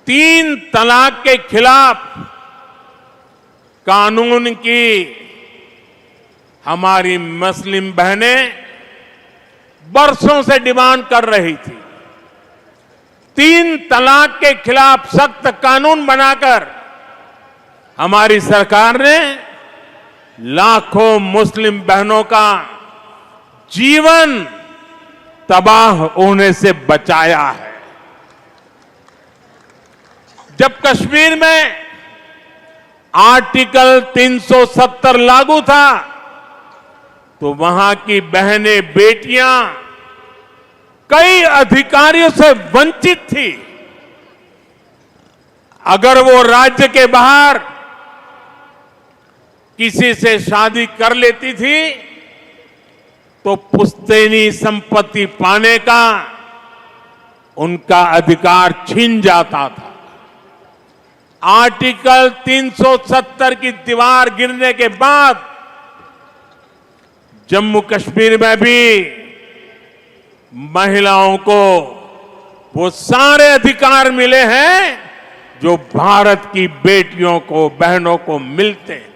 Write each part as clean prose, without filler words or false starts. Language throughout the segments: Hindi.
तीन तलाक के खिलाफ कानून की हमारी मुस्लिम बहनें बरसों से डिमांड कर रही थी। तीन तलाक के खिलाफ सख्त कानून बनाकर हमारी सरकार ने लाखों मुस्लिम बहनों का जीवन तबाह होने से बचाया है। जब कश्मीर में आर्टिकल 370 लागू था तो वहां की बहनें बेटियां कई अधिकारियों से वंचित थी। अगर वो राज्य के बाहर किसी से शादी कर लेती थी तो पुश्तैनी संपत्ति पाने का उनका अधिकार छीन जाता था। आर्टिकल 370 की दीवार गिरने के बाद जम्मू कश्मीर में भी महिलाओं को वो सारे अधिकार मिले हैं जो भारत की बेटियों को, बहनों को मिलते हैं।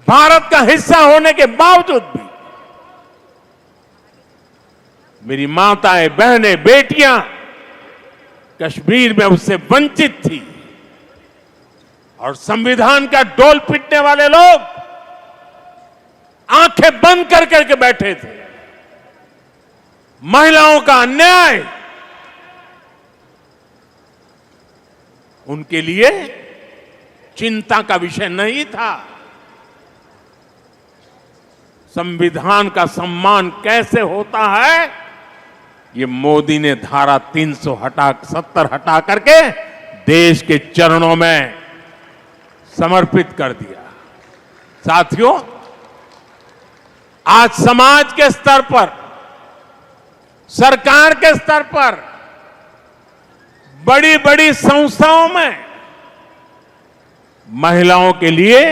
भारत का हिस्सा होने के बावजूद भी मेरी माताएं, बहनें, बेटियां कश्मीर में उससे वंचित थी और संविधान का डोल पीटने वाले लोग आंखें बंद कर करके बैठे थे। महिलाओं का अन्याय उनके लिए चिंता का विषय नहीं था। संविधान का सम्मान कैसे होता है, ये मोदी ने धारा 370 हटा करके देश के चरणों में समर्पित कर दिया। साथियों, आज समाज के स्तर पर, सरकार के स्तर पर, बड़ी बड़ी संस्थाओं में महिलाओं के लिए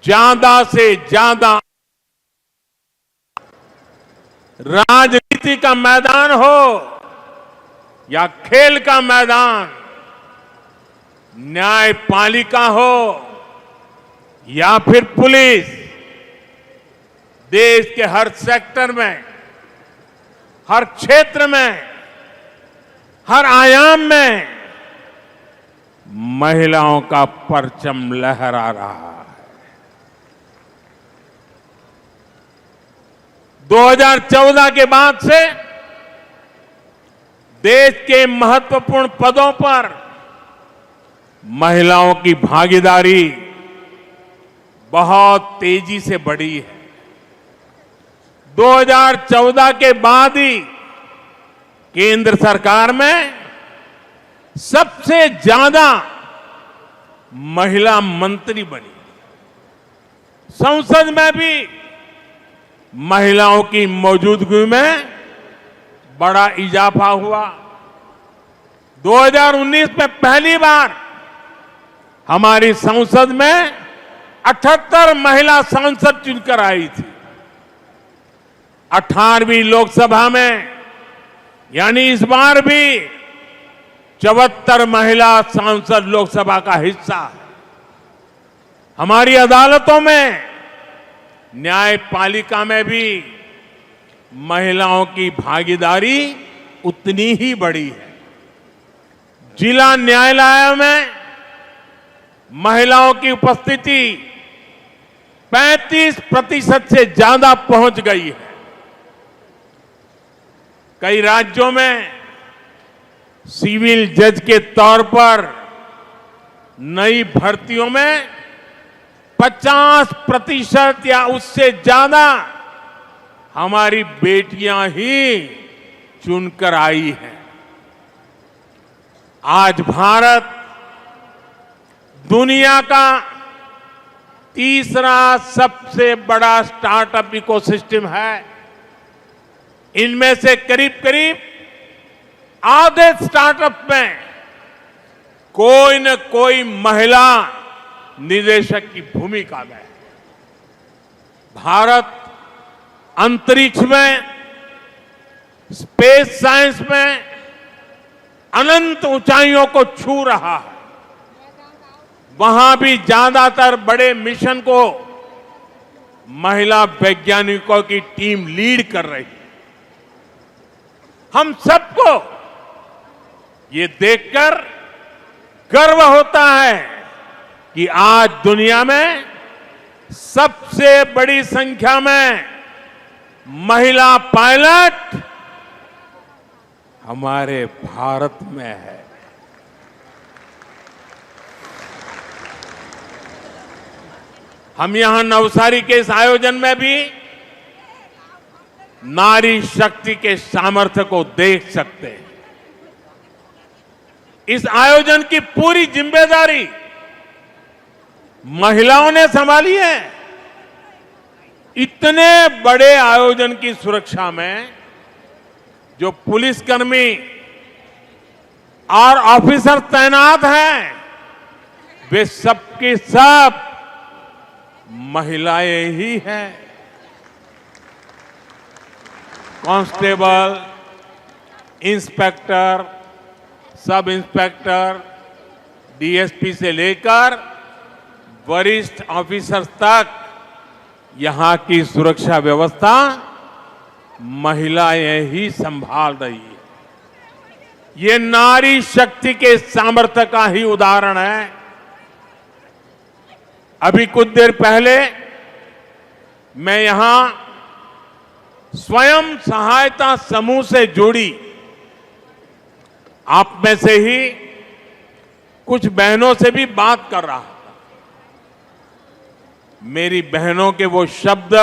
ज्यादा से ज्यादा राजनीति का मैदान हो या खेल का मैदान, न्यायपालिका हो या फिर पुलिस, देश के हर सेक्टर में, हर क्षेत्र में, हर आयाम में महिलाओं का परचम लहरा रहा है। 2014 के बाद से देश के महत्वपूर्ण पदों पर महिलाओं की भागीदारी बहुत तेजी से बढ़ी है। 2014 के बाद ही केंद्र सरकार में सबसे ज्यादा महिला मंत्री बनी। संसद में भी महिलाओं की मौजूदगी में बड़ा इजाफा हुआ। 2019 में पहली बार हमारी संसद में 78 महिला सांसद चुनकर आई थी। 18वीं लोकसभा में यानी इस बार भी 74 महिला सांसद लोकसभा का हिस्सा है। हमारी अदालतों में, न्यायपालिका में भी महिलाओं की भागीदारी उतनी ही बड़ी है। जिला न्यायालयों में महिलाओं की उपस्थिति 35% से ज्यादा पहुंच गई है। कई राज्यों में सिविल जज के तौर पर नई भर्तियों में 50% या उससे ज्यादा हमारी बेटियां ही चुनकर आई हैं। आज भारत दुनिया का तीसरा सबसे बड़ा स्टार्टअप इकोसिस्टम है। इनमें से करीब करीब आधे स्टार्टअप में कोई न कोई महिला निदेशक की भूमिका में। भारत अंतरिक्ष में स्पेस साइंस में अनंत ऊंचाइयों को छू रहा है। वहां भी ज्यादातर बड़े मिशन को महिला वैज्ञानिकों की टीम लीड कर रही है। हम सबको ये देखकर गर्व होता है कि आज दुनिया में सबसे बड़ी संख्या में महिला पायलट हमारे भारत में है। हम यहां नवसारी के इस आयोजन में भी नारी शक्ति के सामर्थ्य को देख सकते हैं। इस आयोजन की पूरी जिम्मेदारी महिलाओं ने संभाली है। इतने बड़े आयोजन की सुरक्षा में जो पुलिसकर्मी और ऑफिसर तैनात हैं, वे सबके सब महिलाएं ही हैं। Constable, inspector, sub inspector, DSP से लेकर वरिष्ठ ऑफिसर्स तक यहां की सुरक्षा व्यवस्था महिलाएं ही संभाल रही है। ये नारी शक्ति के सामर्थ्य का ही उदाहरण है। अभी कुछ देर पहले मैं यहां स्वयं सहायता समूह से जुड़ी आप में से ही कुछ बहनों से भी बात कर रहा था। मेरी बहनों के वो शब्द,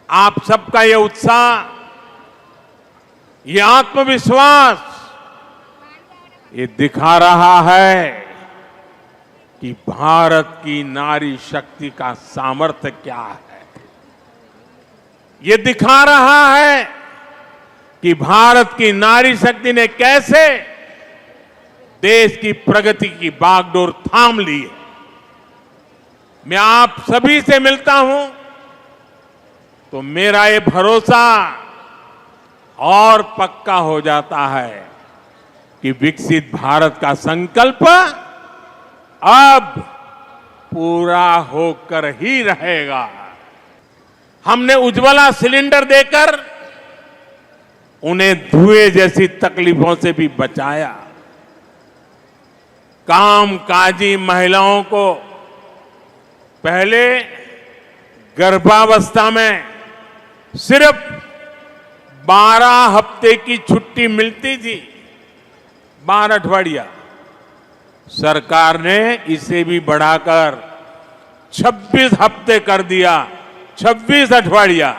आप सबका ये उत्साह, ये आत्मविश्वास, ये दिखा रहा है कि भारत की नारी शक्ति का सामर्थ्य क्या है। ये दिखा रहा है कि भारत की नारी शक्ति ने कैसे देश की प्रगति की बागडोर थाम ली है। मैं आप सभी से मिलता हूं तो मेरा ये भरोसा और पक्का हो जाता है कि विकसित भारत का संकल्प अब पूरा होकर ही रहेगा। हमने उज्ज्वला सिलेंडर देकर उन्हें धुएं जैसी तकलीफों से भी बचाया। कामकाजी महिलाओं को पहले गर्भावस्था में सिर्फ 12 हफ्ते की छुट्टी मिलती थी, 12 अठवाडिया। सरकार ने इसे भी बढ़ाकर 26 हफ्ते कर दिया, 26 अठवाडिया।